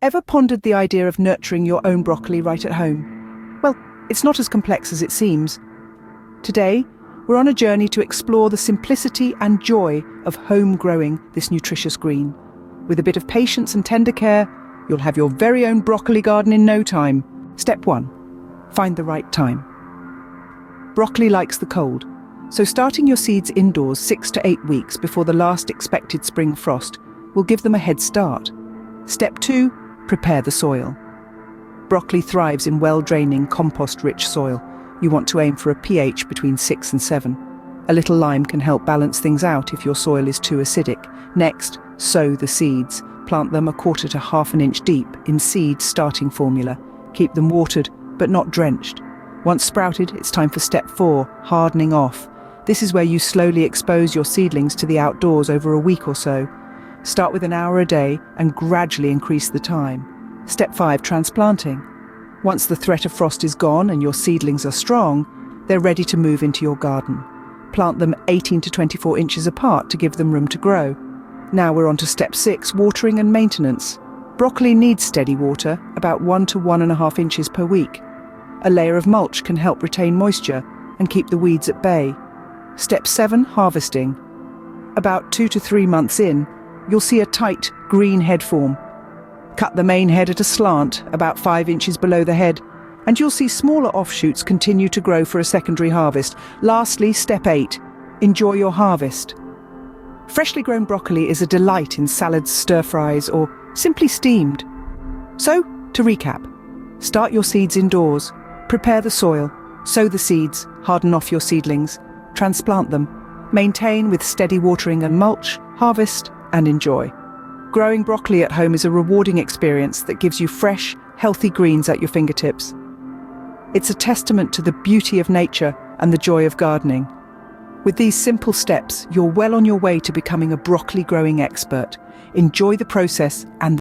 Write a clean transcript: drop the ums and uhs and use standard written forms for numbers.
Ever pondered the idea of nurturing your own broccoli right at home? Well, it's not as complex as it seems. Today, we're on a journey to explore the simplicity and joy of home growing this nutritious green. With a bit of patience and tender care, you'll have your very own broccoli garden in no time. Step 1. Find the right time. Broccoli likes the cold, so starting your seeds indoors 6 to 8 weeks before the last expected spring frost will give them a head start. Step 2. Prepare the soil. Broccoli thrives in well-draining, compost-rich soil. You want to aim for a pH between 6 and 7. A little lime can help balance things out if your soil is too acidic. Next, sow the seeds. Plant them 1/4 to 1/2 inch deep in seed starting formula. Keep them watered, but not drenched. Once sprouted, it's time for step 4, hardening off. This is where you slowly expose your seedlings to the outdoors over a week or so. Start with an hour a day and gradually increase the time. Step 5, transplanting. Once the threat of frost is gone and your seedlings are strong, they're ready to move into your garden. Plant them 18 to 24 inches apart to give them room to grow. Now we're on to step 6, watering and maintenance. Broccoli needs steady water, about 1 to 1.5 inches per week. A layer of mulch can help retain moisture and keep the weeds at bay. Step 7, harvesting. About 2 to 3 months in, you'll see a tight, green head form. Cut the main head at a slant, about 5 inches below the head, and you'll see smaller offshoots continue to grow for a secondary harvest. Lastly, step 8, enjoy your harvest. Freshly grown broccoli is a delight in salads, stir-fries, or simply steamed. So, to recap, start your seeds indoors, prepare the soil, sow the seeds, harden off your seedlings, transplant them, maintain with steady watering and mulch, harvest, and enjoy. Growing broccoli at home is a rewarding experience that gives you fresh, healthy greens at your fingertips. It's a testament to the beauty of nature and the joy of gardening. With these simple steps, you're well on your way to becoming a broccoli growing expert. Enjoy the process and